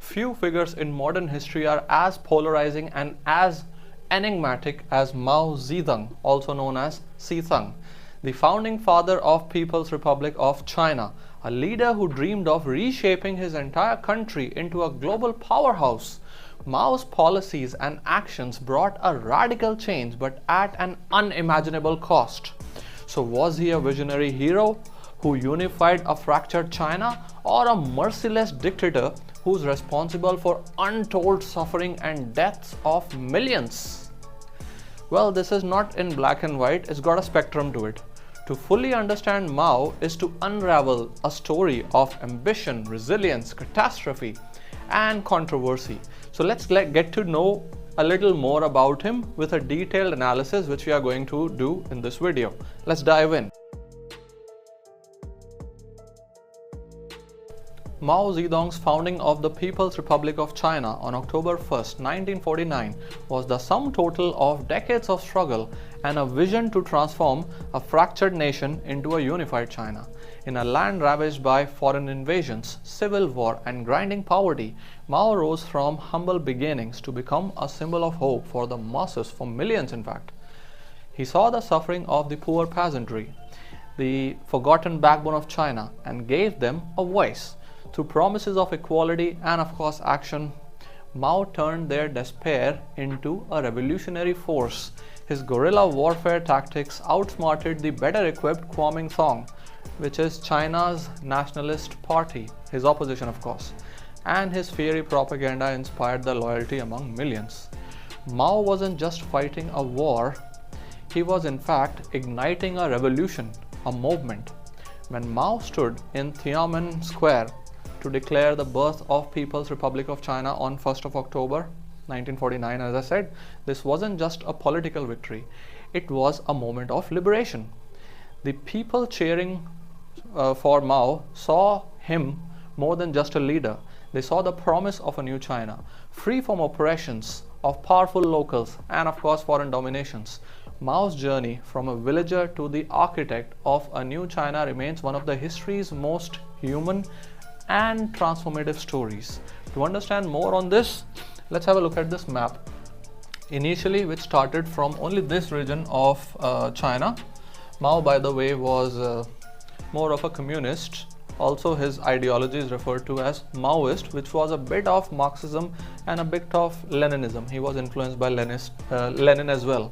Few figures in modern history are as polarizing and as enigmatic as Mao Zedong, also known as Tse-Tung, the founding father of People's Republic of China, a leader who dreamed of reshaping his entire country into a global powerhouse. Mao's policies and actions brought a radical change, but at an unimaginable cost. So was he a visionary hero who unified a fractured China, or a merciless dictator who's responsible for untold suffering and deaths of millions? Well, this is not in black and white, it's got a spectrum to it. To fully understand Mao is to unravel a story of ambition, resilience, catastrophe, and controversy. So let's get to know a little more about him with a detailed analysis, which we are going to do in this video. Let's dive in. Mao Zedong's founding of the People's Republic of China on October 1st, 1949 was the sum total of decades of struggle and a vision to transform a fractured nation into a unified China. In a land ravaged by foreign invasions, civil war, and grinding poverty, Mao rose from humble beginnings to become a symbol of hope for the masses, for millions in fact. He saw the suffering of the poor peasantry, the forgotten backbone of China, and gave them a voice. Through promises of equality and of course action, Mao turned their despair into a revolutionary force. His guerrilla warfare tactics outsmarted the better equipped Kuomintang, which is China's nationalist party, his opposition of course, and his fiery propaganda inspired the loyalty among millions. Mao wasn't just fighting a war, he was in fact igniting a revolution, a movement. When Mao stood in Tiananmen Square to declare the birth of People's Republic of China on 1st of October 1949, as I said, this wasn't just a political victory, it was a moment of liberation. The people cheering for Mao saw him more than just a leader. They saw the promise of a new China, free from oppressions of powerful locals and of course foreign dominations. Mao's journey from a villager to the architect of a new China remains one of the history's most human and transformative stories. To understand more on this, let's have a look at this map. Initially, which started from only this region of China. Mao, by the way, was more of a communist. Also, his ideology is referred to as Maoist, which was a bit of Marxism and a bit of Leninism. He was influenced by Lenin as well.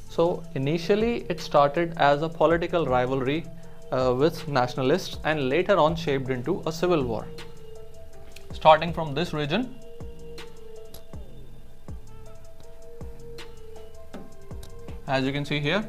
So initially it started as a political rivalry with nationalists and later on shaped into a civil war. Starting from this region, as you can see here,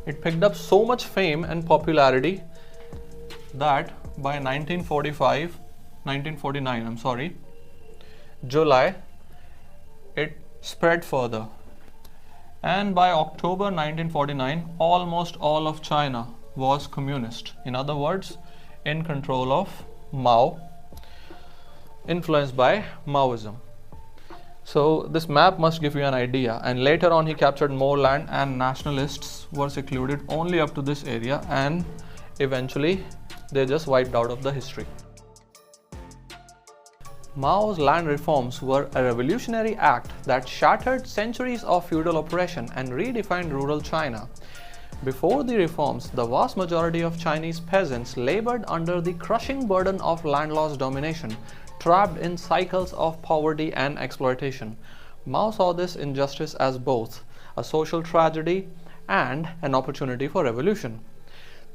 it picked up so much fame and popularity that by 1949, July, it spread further. And by October 1949, almost all of China was communist. In other words, in control of Mao, influenced by Maoism. So this map must give you an idea. And later on, he captured more land and nationalists were secluded only up to this area, and eventually they just wiped out of the history. Mao's land reforms were a revolutionary act that shattered centuries of feudal oppression and redefined rural China. Before the reforms, the vast majority of Chinese peasants labored under the crushing burden of landlord's domination, trapped in cycles of poverty and exploitation. Mao saw this injustice as both a social tragedy and an opportunity for revolution.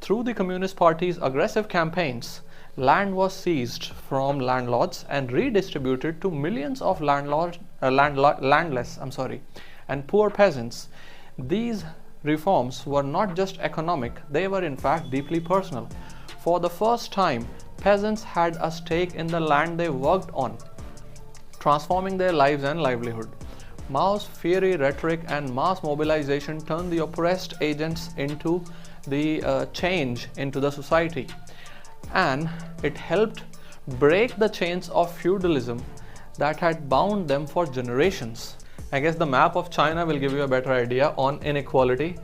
Through the Communist Party's aggressive campaigns, land was seized from landlords and redistributed to millions of landless and poor peasants. These reforms were not just economic, they were in fact deeply personal. For the first time, peasants had a stake in the land they worked on, transforming their lives and livelihood. Mao's fiery rhetoric and mass mobilization turned the oppressed agents into the change into the society, and it helped break the chains of feudalism that had bound them for generations. I guess the map of China will give you a better idea on inequality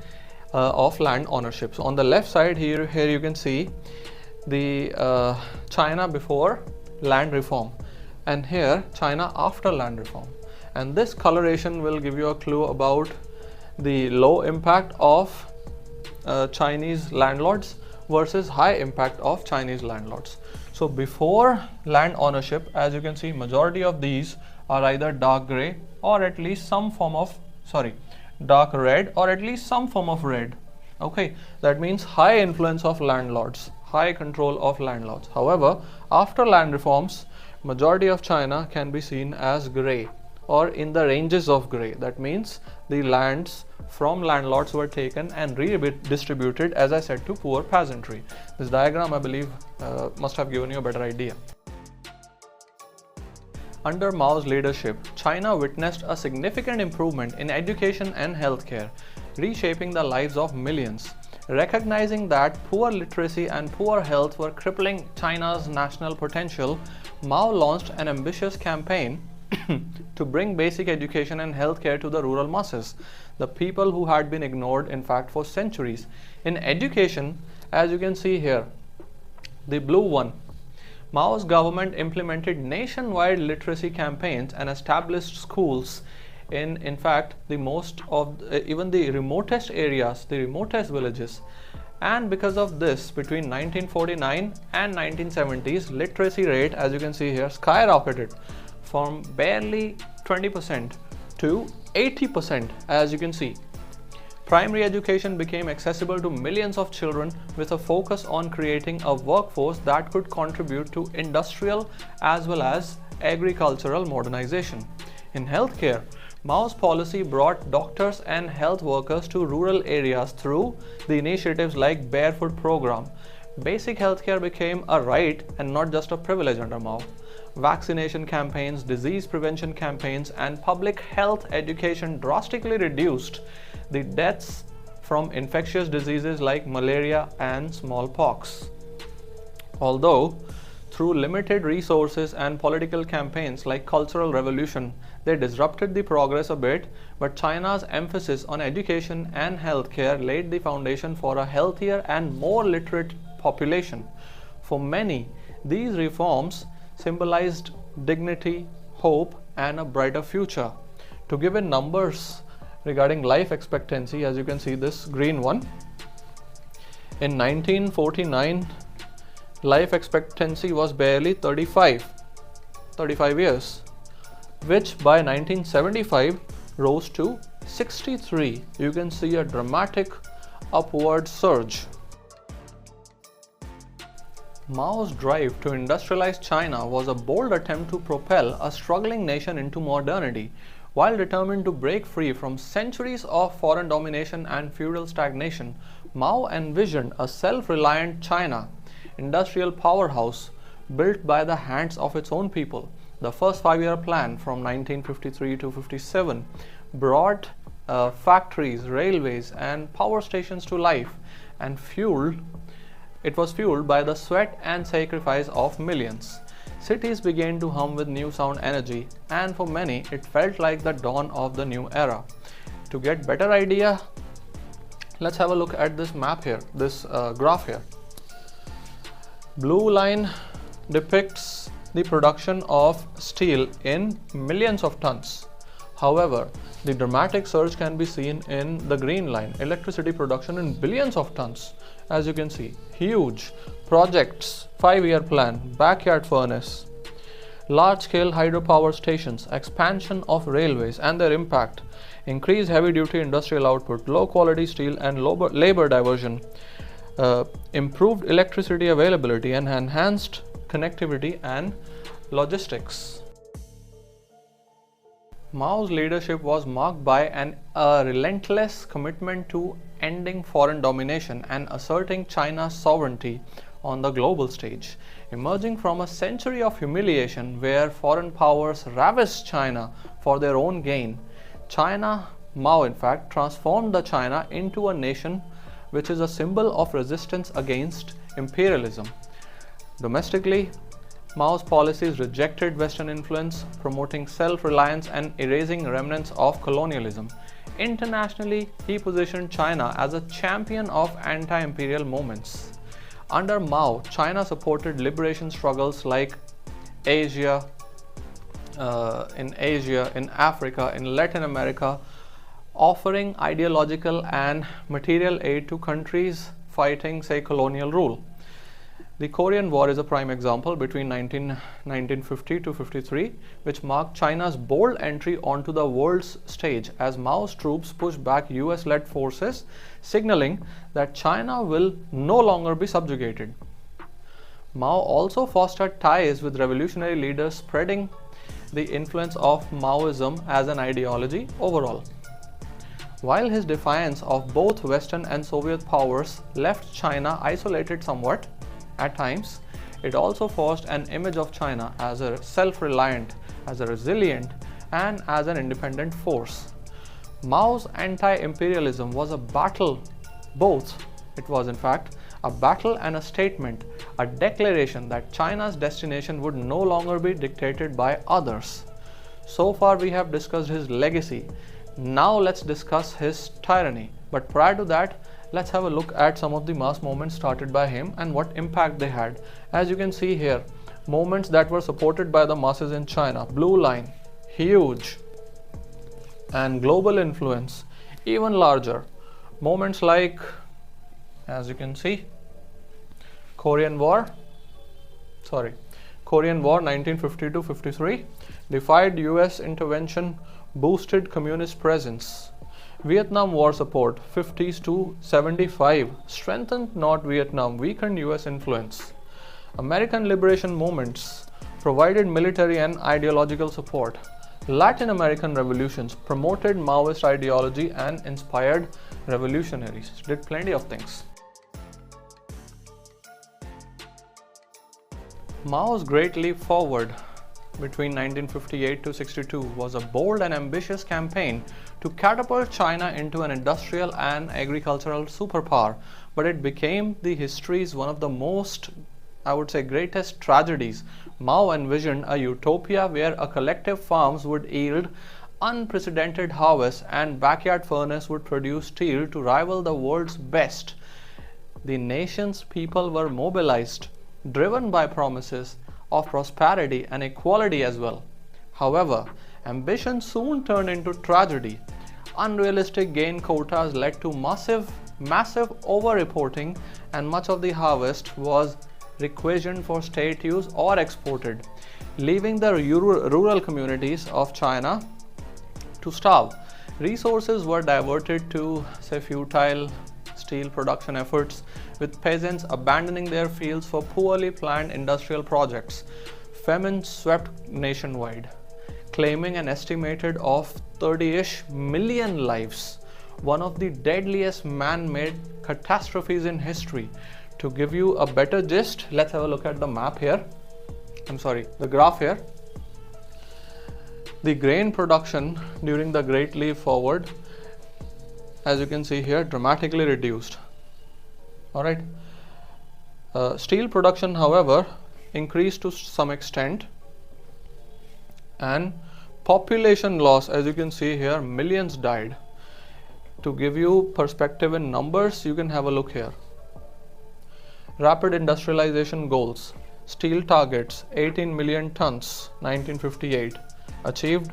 of land ownership. So on the left side here you can see the China before land reform, and here China after land reform. And this coloration will give you a clue about the low impact of Chinese landlords versus high impact of Chinese landlords. So before land ownership, as you can see, majority of these are either dark gray or at least some form of, dark red or at least some form of red. Okay, that means high influence of landlords, high control of landlords. However, after land reforms, majority of China can be seen as gray or in the ranges of gray. That means the lands from landlords were taken and redistributed, as I said, to poor peasantry. This diagram, I believe, must have given you a better idea. Under Mao's leadership, China witnessed a significant improvement in education and healthcare, reshaping the lives of millions. Recognizing that poor literacy and poor health were crippling China's national potential, Mao launched an ambitious campaign to bring basic education and healthcare to the rural masses, the people who had been ignored, in fact, for centuries. In education, as you can see here, the blue one, Mao's government implemented nationwide literacy campaigns and established schools in fact, the most of even the remotest areas, the remotest villages. And because of this, between 1949 and 1970s, literacy rate, as you can see here, skyrocketed from barely 20% to 80%, as you can see. Primary education became accessible to millions of children with a focus on creating a workforce that could contribute to industrial as well as agricultural modernization. In healthcare, Mao's policy brought doctors and health workers to rural areas through the initiatives like Barefoot Program. Basic healthcare became a right and not just a privilege under Mao. Vaccination campaigns, disease prevention campaigns, and public health education drastically reduced the deaths from infectious diseases like malaria and smallpox. Although, through limited resources and political campaigns like Cultural Revolution, they disrupted the progress a bit, but China's emphasis on education and healthcare laid the foundation for a healthier and more literate population. For many, these reforms symbolized dignity, hope, and a brighter future. To give in numbers regarding life expectancy, as you can see, this green one, in 1949, life expectancy was barely 35 years, which by 1975 rose to 63. You can see a dramatic upward surge. Mao's drive to industrialize China was a bold attempt to propel a struggling nation into modernity. While determined to break free from centuries of foreign domination and feudal stagnation, Mao envisioned a self-reliant China, industrial powerhouse built by the hands of its own people. The first five-year plan from 1953 to 57 brought factories, railways, and power stations to life, and it was fueled by the sweat and sacrifice of millions. Cities began to hum with new sound energy, and for many, it felt like the dawn of the new era. To get better idea, let's have a look at this map here, this graph here. Blue line depicts the production of steel in millions of tons. However, the dramatic surge can be seen in the green line, electricity production in billions of tons. As you can see, huge projects, 5-year plan, backyard furnace, large-scale hydropower stations, expansion of railways and their impact, increased heavy-duty industrial output, low-quality steel and labor diversion, improved electricity availability and enhanced connectivity and logistics. Mao's leadership was marked by a relentless commitment to ending foreign domination and asserting China's sovereignty on the global stage. Emerging from a century of humiliation where foreign powers ravished China for their own gain, Mao in fact transformed the China into a nation which is a symbol of resistance against imperialism. Domestically, Mao's policies rejected Western influence, promoting self-reliance and erasing remnants of colonialism. Internationally, he positioned China as a champion of anti-imperial movements. Under Mao, China supported liberation struggles like Asia, in Africa, in Latin America, offering ideological and material aid to countries fighting, say, colonial rule. The Korean War is a prime example between 1950 to 53, which marked China's bold entry onto the world's stage as Mao's troops pushed back US-led forces, signaling that China will no longer be subjugated. Mao also fostered ties with revolutionary leaders, spreading the influence of Maoism as an ideology overall. While his defiance of both Western and Soviet powers left China isolated somewhat, at times, it also forged an image of China as a self-reliant, as a resilient, and as an independent force. Mao's anti-imperialism was a battle, it was in fact a battle and a statement, a declaration that China's destination would no longer be dictated by others. So far we have discussed his legacy. Now let's discuss his tyranny. But prior to that, let's have a look at some of the mass movements started by him and what impact they had. As you can see here, movements that were supported by the masses in China. Blue line, huge, and global influence, even larger. Movements like, as you can see, Korean War 1950 to 53, defied US intervention, boosted communist presence. Vietnam War support 50s to 75, strengthened North Vietnam, weakened US influence. American liberation movements provided military and ideological support. Latin American revolutions promoted Maoist ideology and inspired revolutionaries. Did plenty of things. Mao's Great Leap Forward between 1958 to 62 was a bold and ambitious campaign to catapult China into an industrial and agricultural superpower, but it became the history's one of the most, I would say, greatest tragedies. Mao envisioned a utopia where a collective farms would yield unprecedented harvests and backyard furnace would produce steel to rival the world's best. The nation's people were mobilized, driven by promises of prosperity and equality as well. However, ambition soon turned into tragedy. Unrealistic gain quotas led to massive over-reporting, and much of the harvest was requisitioned for state use or exported, leaving the rural communities of China to starve. Resources were diverted to, say, futile steel production efforts, with peasants abandoning their fields for poorly planned industrial projects. Famine swept nationwide, claiming an estimated of 30-ish million lives, one of the deadliest man-made catastrophes in history. To give you a better gist, let's have a look at the map here. The graph here. The grain production during the Great Leap Forward, as you can see here, dramatically reduced. Alright. Steel production, however, increased to some extent, and population loss, as you can see here, millions died. To give you perspective in numbers, you can have a look here. Rapid industrialization goals. Steel targets 18 million tons 1958, achieved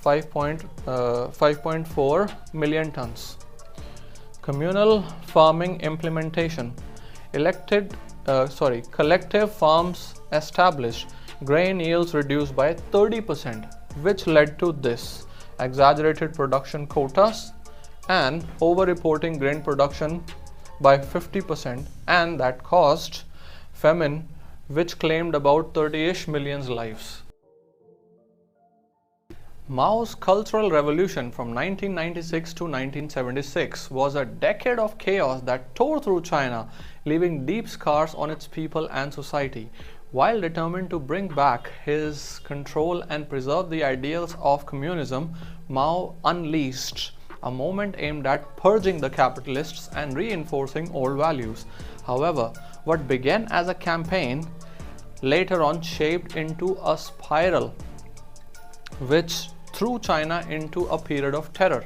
5.4 million tons. Communal farming implementation. Collective farms established. Grain yields reduced by 30%, which led to this: exaggerated production quotas and over-reporting grain production by 50%, and that caused famine, which claimed about 30-ish million lives. Mao's Cultural Revolution from 1996 to 1976 was a decade of chaos that tore through China, leaving deep scars on its people and society. While determined to bring back his control and preserve the ideals of communism, Mao unleashed a movement aimed at purging the capitalists and reinforcing old values. However, what began as a campaign later on shaped into a spiral, which threw China into a period of terror.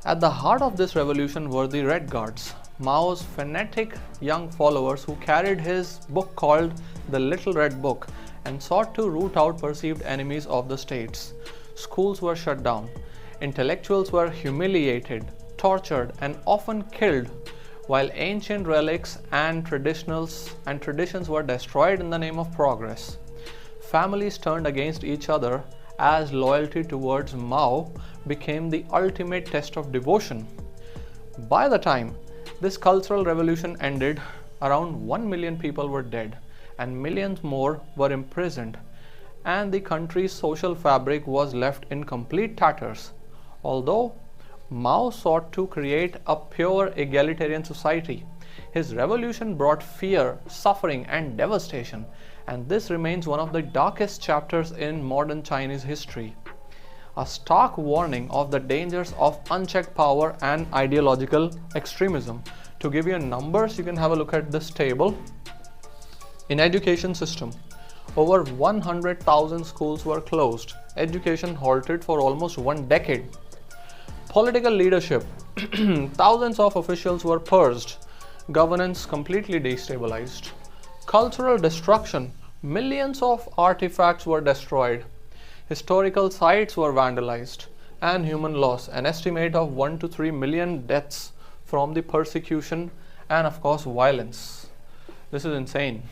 At the heart of this revolution were the Red Guards. Mao's fanatic young followers who carried his book called the Little Red Book and sought to root out perceived enemies of the states. Schools were shut down. Intellectuals were humiliated, tortured, and often killed, while ancient relics and traditions were destroyed in the name of progress. Families turned against each other as loyalty towards Mao became the ultimate test of devotion. By the time this cultural revolution ended, around 1 million people were dead and millions more were imprisoned, and the country's social fabric was left in complete tatters. Although Mao sought to create a pure egalitarian society, his revolution brought fear, suffering, and devastation, and this remains one of the darkest chapters in modern Chinese history. A stark warning of the dangers of unchecked power and ideological extremism. To give you numbers, you can have a look at this table. In education system, over 100,000 schools were closed. Education halted for almost 1 decade. Political leadership, thousands of officials were purged. Governance completely destabilized. Cultural destruction, millions of artifacts were destroyed. Historical sites were vandalized. And human loss, an estimate of 1 to 3 million deaths from the persecution and of course violence. This is insane.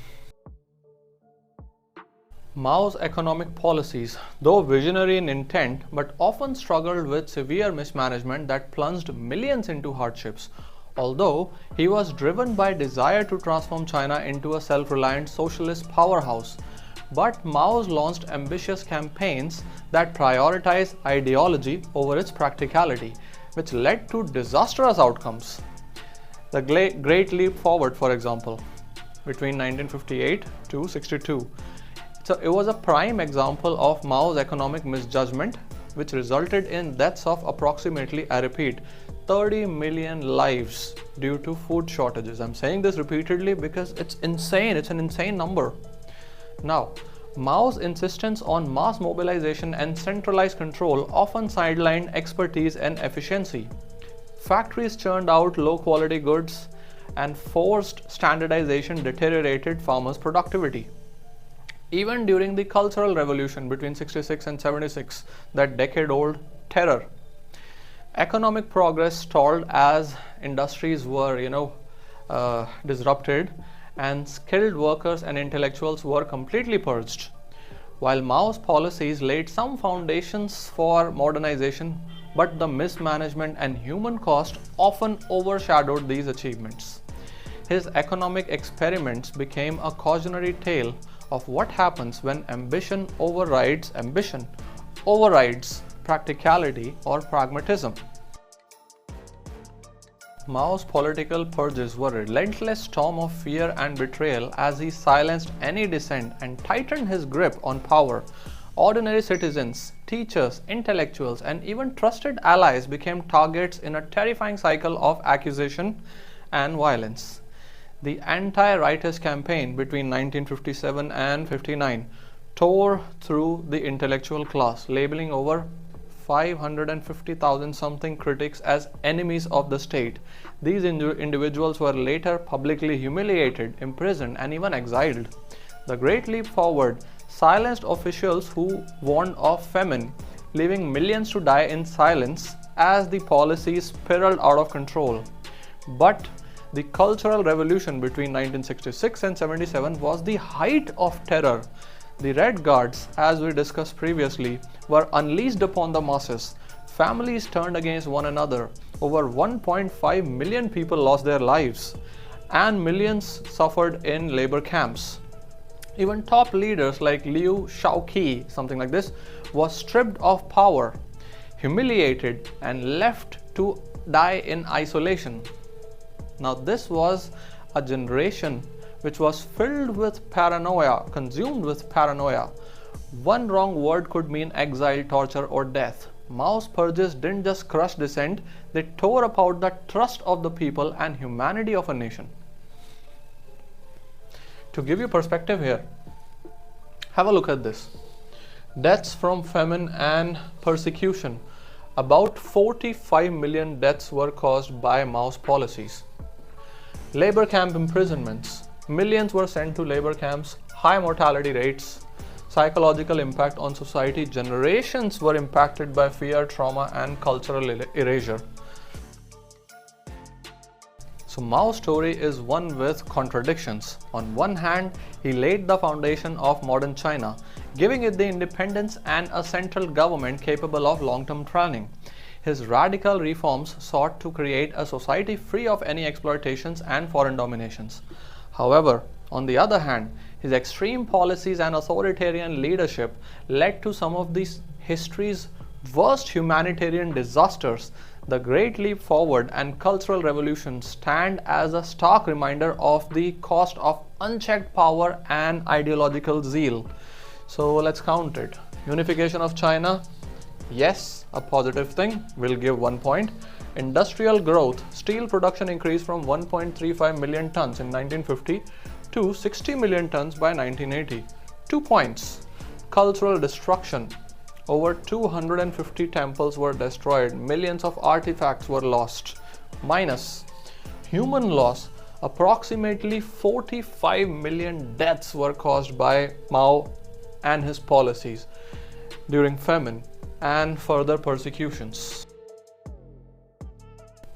Mao's economic policies, though visionary in intent, but often struggled with severe mismanagement that plunged millions into hardships. Although he was driven by desire to transform China into a self-reliant socialist powerhouse, but Mao's launched ambitious campaigns that prioritized ideology over its practicality, which led to disastrous outcomes. The Great Leap Forward, for example, between 1958 to 62. So it was a prime example of Mao's economic misjudgment, which resulted in deaths of approximately, I repeat, 30 million lives due to food shortages. I'm saying this repeatedly because it's insane. It's an insane number. Now, Mao's insistence on mass mobilization and centralized control often sidelined expertise and efficiency. Factories churned out low-quality goods, and forced standardization deteriorated farmers' productivity. Even during the Cultural Revolution between 66 and 76, that decade-old terror, economic progress stalled as industries were, disrupted, and skilled workers and intellectuals were completely purged. While Mao's policies laid some foundations for modernization, but the mismanagement and human cost often overshadowed these achievements. His economic experiments became a cautionary tale of what happens when ambition overrides practicality or pragmatism. Mao's political purges were a relentless storm of fear and betrayal as he silenced any dissent and tightened his grip on power. Ordinary citizens, teachers, intellectuals, and even trusted allies became targets in a terrifying cycle of accusation and violence. The anti-rightist campaign between 1957 and 59 tore through the intellectual class, labeling over 550,000 something critics as enemies of the state. These individuals were later publicly humiliated, imprisoned, and even exiled. The Great Leap Forward silenced officials who warned of famine, leaving millions to die in silence as the policies spiraled out of control. But the Cultural Revolution between 1966 and 77 was the height of terror. The Red Guards, as we discussed previously, were unleashed upon the masses. Families turned against one another. Over 1.5 million people lost their lives, and millions suffered in labor camps. Even top leaders like Liu Shaoqi, something like this, was stripped of power, humiliated, and left to die in isolation. Now, this was a generation which was filled with paranoia, consumed with paranoia. One wrong word could mean exile, torture, or death. Mao's purges didn't just crush dissent, they tore apart the trust of the people and humanity of a nation. To give you perspective here, have a look at this. Deaths from famine and persecution. About 45 million deaths were caused by Mao's policies. Labor camp imprisonments. Millions were sent to labor camps, high mortality rates, psychological impact on society. Generations were impacted by fear, trauma, and cultural erasure. So Mao's story is one with contradictions. On one hand, he laid the foundation of modern China, giving it the independence and a central government capable of long-term planning. His radical reforms sought to create a society free of any exploitations and foreign dominations. However, on the other hand, his extreme policies and authoritarian leadership led to some of history's worst humanitarian disasters. The Great Leap Forward and Cultural Revolution stand as a stark reminder of the cost of unchecked power and ideological zeal. So let's count it. Unification of China, yes, a positive thing, we'll give 1 point. Industrial growth, steel production increased from 1.35 million tons in 1950 to 60 million tons by 1980, 2 points. Cultural destruction, over 250 temples were destroyed, millions of artifacts were lost, minus. Human loss, approximately 45 million deaths were caused by Mao and his policies during famine and further persecutions.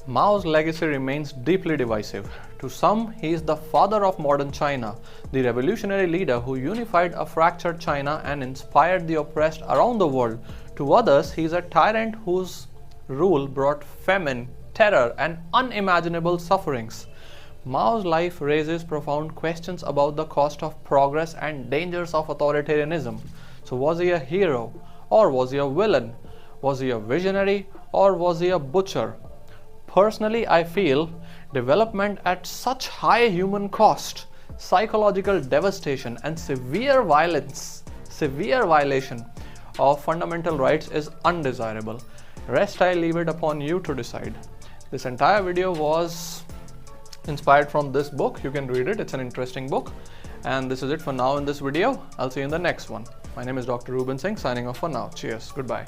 Mao's legacy remains deeply divisive. To some, he is the father of modern China, the revolutionary leader who unified a fractured China and inspired the oppressed around the world. To others, he is a tyrant whose rule brought famine, terror, and unimaginable sufferings. Mao's life raises profound questions about the cost of progress and dangers of authoritarianism. So was he a hero or was he a villain? Was he a visionary or was he a butcher? Personally, I feel development at such high human cost, psychological devastation, and severe violation of fundamental rights is undesirable. Rest I leave it upon you to decide. This entire video was inspired from this book. You can read it, it's an interesting book. And this is it for now in this video. I'll see you in the next one. My name is Dr. Ruben Singh, signing off for now. Cheers, goodbye.